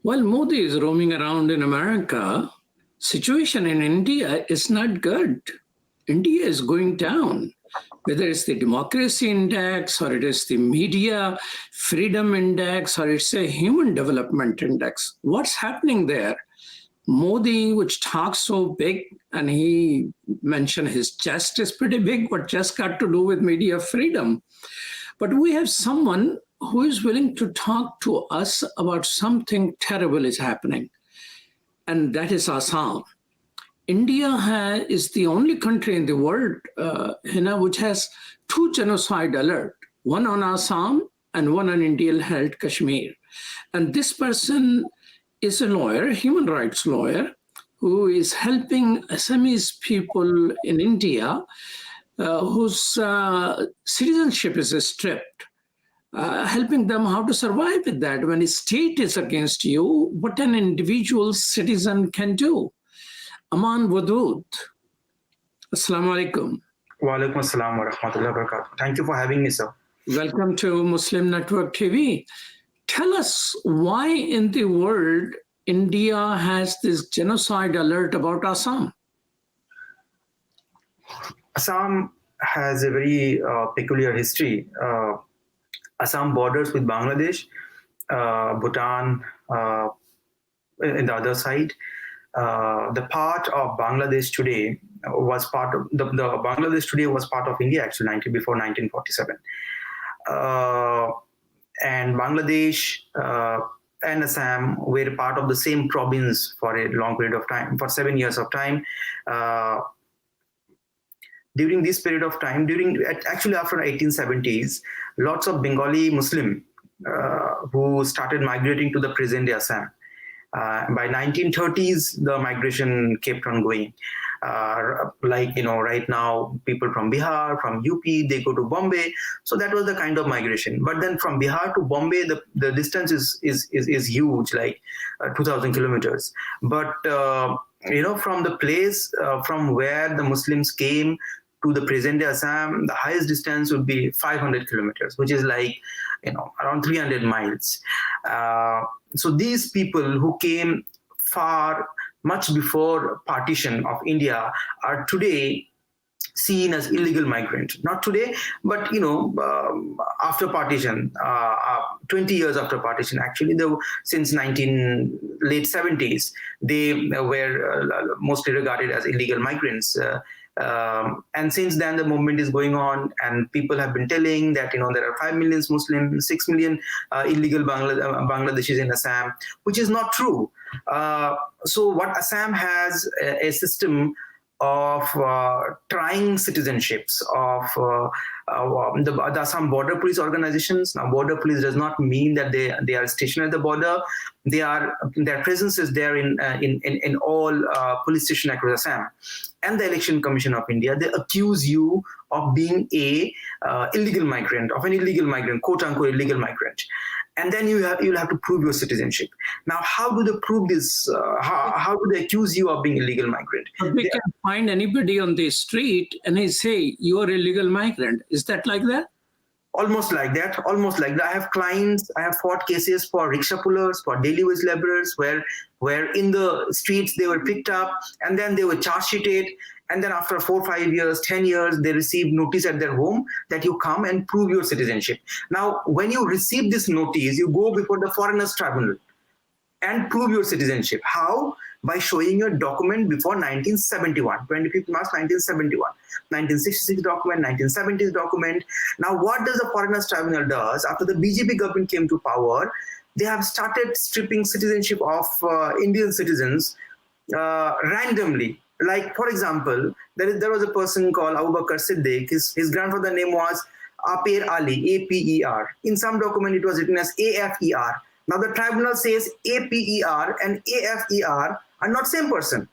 While Modi is roaming around in America, situation in India is not good. India is going down. Whether it's the democracy index or it is the media freedom index or it's a human development index, what's happening there? Modi, which talks so big, and he mentioned his chest is pretty big, what just got to do with media freedom? But we have someone who is willing to talk to us about something terrible is happening, and that is Assam. India is the only country in the world, which has two genocide alert, one on Assam and one on Indian-held Kashmir. And this person is a lawyer, human rights lawyer, who is helping Assamese people in India whose citizenship is stripped, helping them how to survive with that. When a state is against you, what an individual citizen can do. Aman Wadud, Assalamu alaikum. Wa alaikum assalam wa rahmatullahi wa barakatuh. Thank you for having me, sir. Welcome to Muslim Network TV. Tell us why in the world India has this genocide alert about Assam. Assam has a very peculiar history. Assam borders with Bangladesh, Bhutan in the other side. The part of Bangladesh today was part of the Bangladesh today was part of India actually before 1947, and Bangladesh and Assam were part of the same province for a long period of time, for 7 years of time. During this period of time, actually after 1870s, lots of Bengali Muslim who started migrating to the present-day Assam. By 1930s, the migration kept on going. Right now, people from Bihar, from UP, they go to Bombay. So that was the kind of migration. But then from Bihar to Bombay, the distance is huge, like 2,000 kilometers. But from the place from where the Muslims came to the present-day Assam, the highest distance would be 500 kilometers, which is like around 300 miles. So these people who came much before partition of India are today seen as illegal migrants. Not today, but after partition, 20 years after partition, actually, since late 70s, they were mostly regarded as illegal migrants. And since then, the movement is going on, and people have been telling that there are 5 million Muslims, 6 million illegal Bangladeshis in Assam, which is not true. So what Assam has a system of trying citizenships of the Assam border police organizations. Now, border police does not mean that they are stationed at the border. Their presence is there in all police stations across Assam. And the Election Commission of India, they accuse you of being an illegal migrant, quote unquote illegal migrant. And then you'll have to prove your citizenship. Now, how do they prove this? How do they accuse you of being illegal migrant? They can find anybody on the street and they say, you're illegal migrant. Is that like that? Almost like that. I have clients, I have fought cases for rickshaw pullers, for daily wage laborers, where in the streets they were picked up and then they were charge sheeted. And then after 4, 5 years, 10 years, they receive notice at their home that you come and prove your citizenship. Now, when you receive this notice, you go before the Foreigners Tribunal and prove your citizenship. How? By showing your document before 1971, 25th March 1971, 1966 document, 1970s document. Now, what does the Foreigners Tribunal does? After the BJP government came to power, they have started stripping citizenship of Indian citizens randomly. Like, for example, there was a person called Abu Bakr Siddiq. His grandfather name was Aper Ali, A-P-E-R. In some document, it was written as A-F-E-R. Now, the tribunal says A-P-E-R and A-F-E-R are not same person.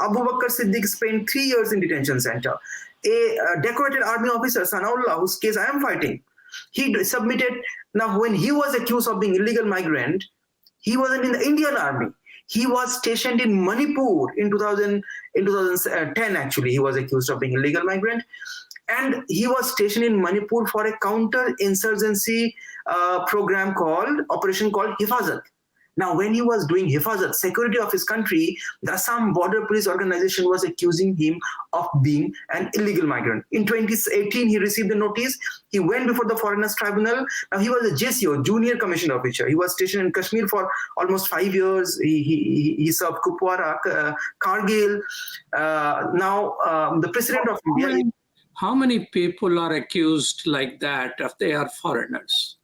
Abu Bakr Siddiq spent 3 years in detention center. A decorated army officer, Sanaullah, whose case I am fighting, he submitted. Now, when he was accused of being illegal migrant, he wasn't in the Indian army. He was stationed in Manipur in 2010, actually. He was accused of being illegal migrant. And he was stationed in Manipur for a counter-insurgency operation called Hifazat. Now, when he was doing hifazat, security of his country, the Assam Border Police Organization was accusing him of being an illegal migrant. In 2018, he received a notice. He went before the Foreigners Tribunal. Now, he was a JCO, Junior Commissioner Officer. He was stationed in Kashmir for almost 5 years. He served Kupwara, Kargil. The President of India... How many people are accused like that if they are foreigners?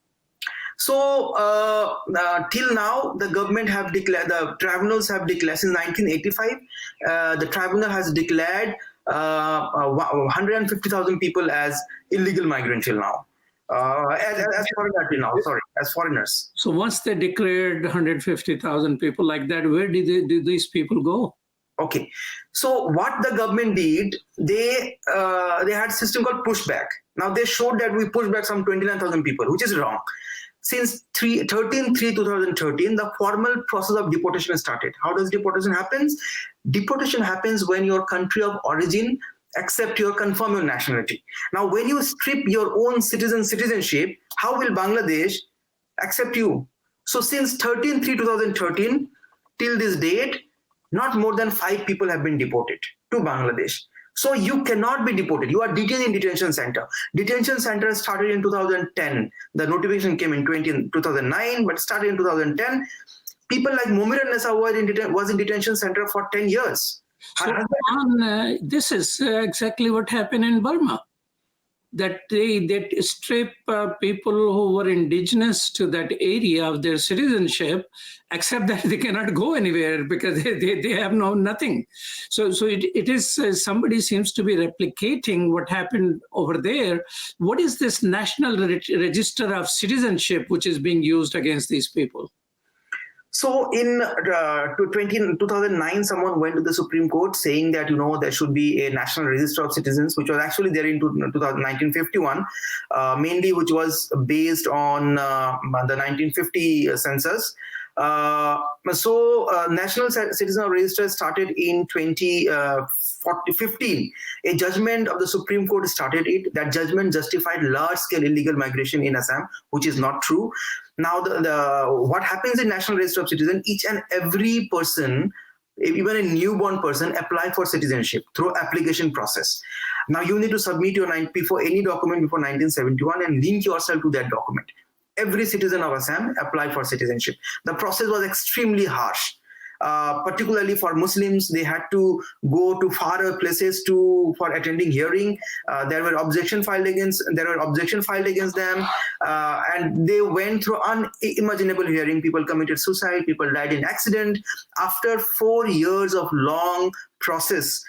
So till now, the government have declared, the tribunals have declared, since 1985, the tribunal has declared 150,000 people as illegal migrants till now. As foreigners. So once they declared 150,000 people like that, where did these people go? Okay, so what the government did, they had a system called pushback. Now they showed that we pushed back some 29,000 people, which is wrong. Since 13/3/2013, the formal process of deportation started. How does deportation happen? Deportation happens when your country of origin accept your confirm your nationality. Now, when you strip your own citizenship, how will Bangladesh accept you? So since 13/3/2013 till this date, not more than 5 people have been deported to Bangladesh. So you cannot be deported. You are detained in detention center. Detention center started in 2010. The notification came in 2009, but started in 2010. People like Mumir Nessa was in detention center for 10 years. So this is exactly what happened in Burma. That they strip people who were indigenous to that area of their citizenship, except that they cannot go anywhere because they have nothing. So it is somebody seems to be replicating what happened over there. What is this National Register of Citizenship which is being used against these people? So in 2009, someone went to the Supreme Court saying that, there should be a National Register of Citizens, which was actually there in 1951, mainly which was based on the 1950 census. National Citizen Register started in 2015. A judgment of the Supreme Court started it. That judgment justified large-scale illegal migration in Assam, which is not true. Now, what happens in National Register of Citizens, each and every person, even a newborn person, apply for citizenship through application process. Now, you need to submit your before any document before 1971 and link yourself to that document. Every citizen of Assam applied for citizenship. The process was extremely harsh. Particularly for Muslims, they had to go to far places for attending hearing. There were objections filed against them, and they went through unimaginable hearing. People committed suicide. People died in accident. After 4 years of long process,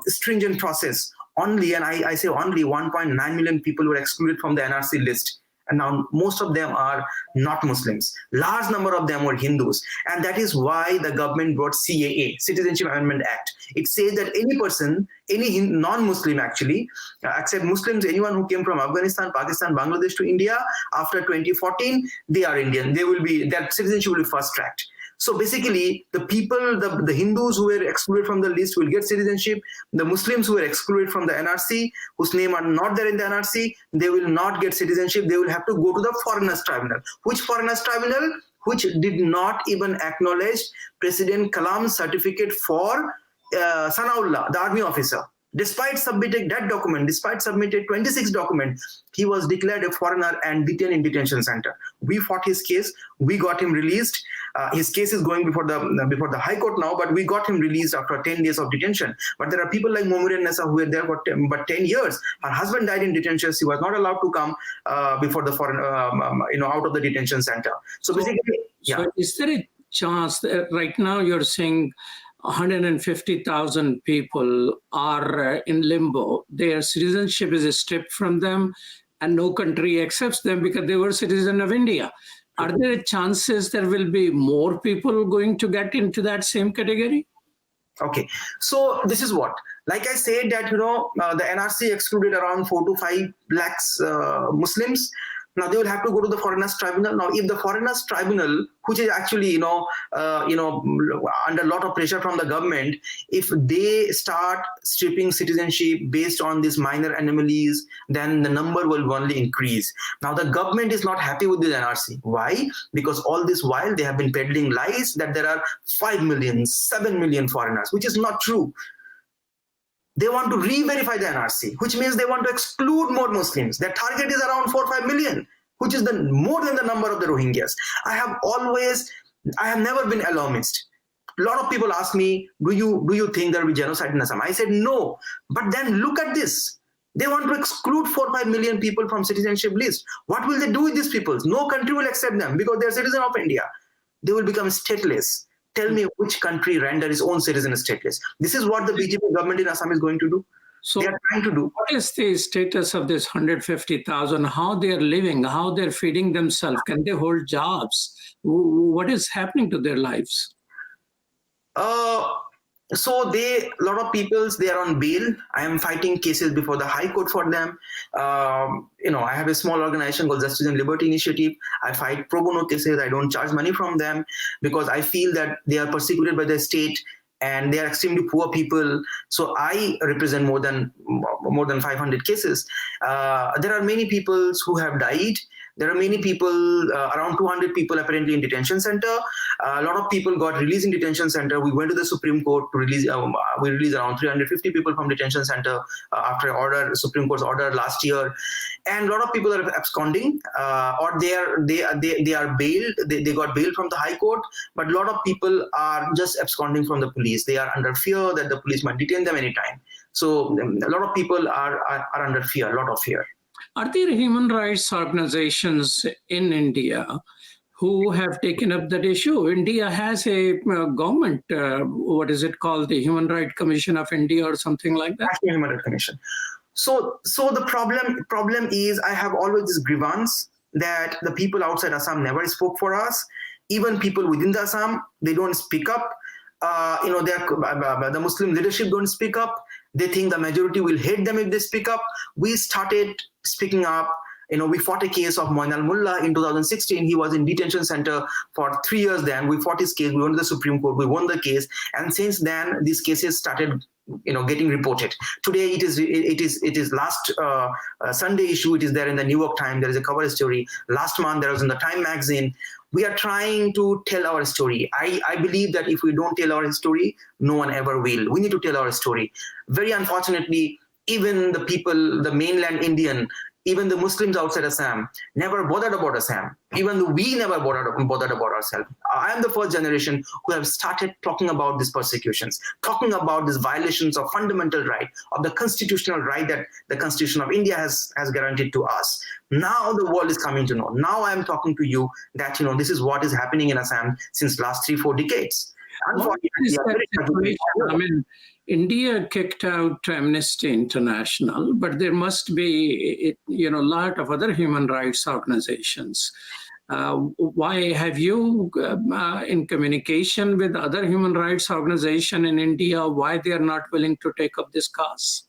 stringent process, only, and I say only, 1.9 million people were excluded from the NRC list. And now most of them are not Muslims. Large number of them were Hindus. And that is why the government brought CAA, Citizenship Amendment Act. It says that any person, any non-Muslim actually, except Muslims, anyone who came from Afghanistan, Pakistan, Bangladesh to India after 2014, they are Indian. Their citizenship will be fast-tracked. So basically, the people, the Hindus who were excluded from the list will get citizenship. The Muslims who were excluded from the NRC, whose name are not there in the NRC, they will not get citizenship. They will have to go to the Foreigners Tribunal. Which Foreigners Tribunal? Which did not even acknowledge President Kalam's certificate for Sanaullah, the army officer. Despite submitting that document, despite submitting 26 documents, he was declared a foreigner and detained in detention center. We fought his case. We got him released. His case is going before the High Court now, but we got him released after 10 days of detention. But there are people like Mumir Nessa who were there for 10 years. Her husband died in detention. She was not allowed to come before the foreign, out of the detention center. So basically, yeah. So is there a chance that right now you're saying 150,000 people are in limbo? Their citizenship is stripped from them and no country accepts them because they were citizens of India. Are there chances there will be more people going to get into that same category? Okay, so this is what, like I said that, the NRC excluded around 4 to 5 lakhs Muslims. Now they will have to go to the foreigners tribunal. Now, if the foreigners tribunal, which is actually under a lot of pressure from the government, if they start stripping citizenship based on these minor anomalies, then the number will only increase. Now the government is not happy with this NRC. Why? Because all this while they have been peddling lies that there are 5 million, 7 million foreigners, which is not true. They want to re-verify the NRC, which means they want to exclude more Muslims. Their target is around 4 or 5 million, which is more than the number of the Rohingyas. I have never been alarmist. A lot of people ask me, do you think there will be genocide in Assam? I said no. But then look at this. They want to exclude 4 or 5 million people from citizenship list. What will they do with these people? No country will accept them because they are citizens of India. They will become stateless. Tell me which country render its own citizens stateless. This is what the BJP government in Assam is going to do. So they are trying to do. What is the status of this 150,000? How they are living? How they're feeding themselves? Can they hold jobs? What is happening to their lives? So a lot of people, they are on bail. I am fighting cases before the High Court for them. I have a small organization called Justice and Liberty Initiative. I fight pro bono cases. I don't charge money from them because I feel that they are persecuted by the state and they are extremely poor people. So I represent more than 500 cases. There are many people who have died. There are many people, around 200 people apparently in detention center. A lot of people got released in detention center. We went to the Supreme Court to release. We released around 350 people from detention center after Supreme Court's order last year. And a lot of people are absconding, or they are bailed. They got bail from the High Court. But a lot of people are just absconding from the police. They are under fear that the police might detain them anytime. So a lot of people are under fear, a lot of fear. Are there human rights organizations in India who have taken up that issue? India has a government, what is it called? The Human Rights Commission of India or something like that? National Human Rights Commission. So the problem is I have always this grievance that the people outside Assam never spoke for us. Even people within the Assam, they don't speak up. The Muslim leadership don't speak up. They think the majority will hate them if they speak up. We started speaking up. We fought a case of Moin al-Mullah in 2016. He was in detention center for 3 years then. We fought his case. We went to the Supreme Court. We won the case. And since then, these cases started getting reported. Today, it is last Sunday issue. It is there in the New York Times. There is a cover story. Last month, there was in the Time magazine. We are trying to tell our story. I believe that if we don't tell our story, no one ever will. We need to tell our story. Very unfortunately, even the people, the mainland Indian, even the Muslims outside Assam never bothered about Assam. Even we never bothered about ourselves. I am the first generation who have started talking about these persecutions, talking about these violations of fundamental right, of the constitutional right that the Constitution of India has guaranteed to us. Now the world is coming to know. Now I am talking to you that this is what is happening in Assam since last 3-4 decades. Unfortunately, I mean, India kicked out Amnesty International, but there must be, a lot of other human rights organizations. Why have you, in communication with other human rights organizations in India, why they are not willing to take up this cause?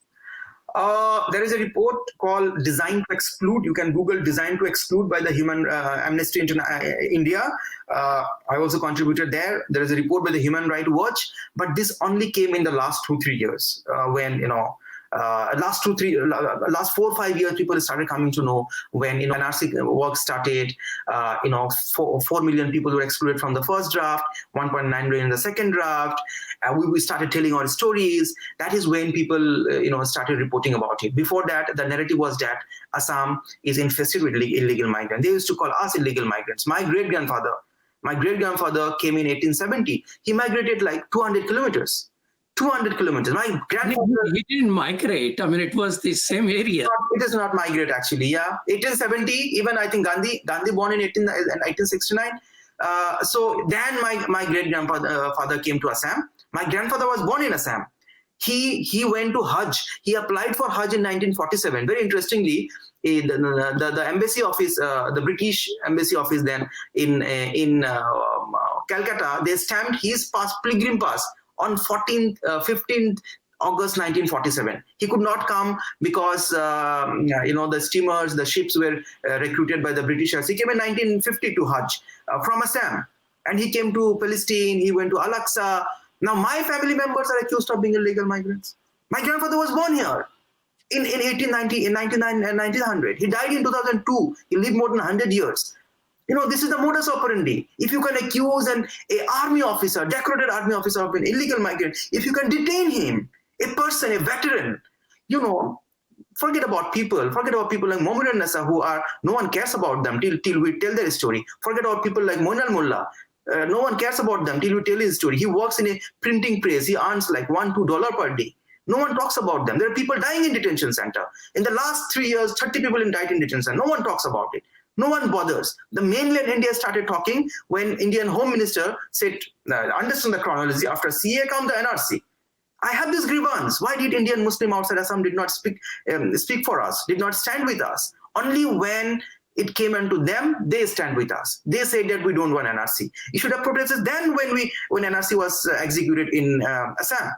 There is a report called Design to Exclude. You can Google Design to Exclude by the Amnesty India. I also contributed there. There is a report by the Human Rights Watch, but this only came in the last 2-3 years when, last 4 or 5 years, people started coming to know when, NRC work started, 4 million people were excluded from the first draft, 1.9 million in the second draft. We started telling our stories. That is when people, started reporting about it. Before that, the narrative was that Assam is infested with illegal migrants. They used to call us illegal migrants. My great-grandfather came in 1870. He migrated like 200 kilometers. 200 kilometers. My grandfather... He didn't migrate. I mean, it was the same area. It is not migrate, actually, yeah. 1870, even I think Gandhi born in 1869. So then my great-grandfather came to Assam. My grandfather was born in Assam. He went to Hajj. He applied for Hajj in 1947. Very interestingly, the embassy office, the British embassy office then in Calcutta, they stamped his pilgrim pass on 15th August 1947. He could not come because the steamers, the ships were recruited by the Britishers. He came in 1950 to Hajj from Assam, and he came to Palestine. He went to Al-Aqsa. Now my family members are accused of being illegal migrants. My grandfather was born here in 1890, in 1900. He died in 2002. He lived more than 100 years. This is the modus operandi. If you can accuse an army officer, decorated army officer of an illegal migrant, if you can detain him, a person, a veteran, forget about people like Mohammed and Nasa who are, no one cares about them till we tell their story. Forget about people like Moin al-Mullah. No one cares about them till we tell his story. He works in a printing press. He earns like $1-2 per day. No one talks about them. There are people dying in detention center. In the last 3 years, 30 people died in detention center. No one talks about it. No one bothers. The mainland India started talking when Indian Home Minister said, understand the chronology, after CA come the NRC. I have this grievance. Why did Indian Muslim outside Assam did not speak for us, did not stand with us? Only when it came unto them, they stand with us. They said that we don't want NRC. You should have protested then when NRC was executed in Assam.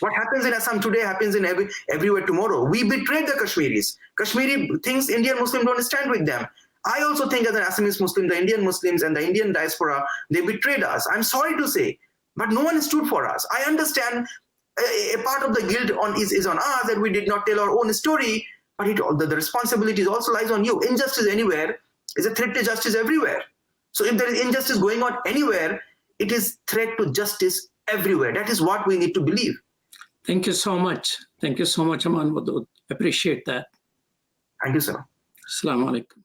What happens in Assam today happens in everywhere tomorrow. We betrayed the Kashmiris. Kashmiri thinks Indian Muslims don't stand with them. I also think as an Assamese Muslim, the Indian Muslims and the Indian diaspora, they betrayed us. I'm sorry to say, but no one stood for us. I understand a part of the guilt is on us that we did not tell our own story, but the responsibility also lies on you. Injustice anywhere is a threat to justice everywhere. So if there is injustice going on anywhere, it is threat to justice everywhere. That is what we need to believe. Thank you so much. Thank you so much, Aman Wadud. Appreciate that. Thank you, sir. Assalamu alaikum.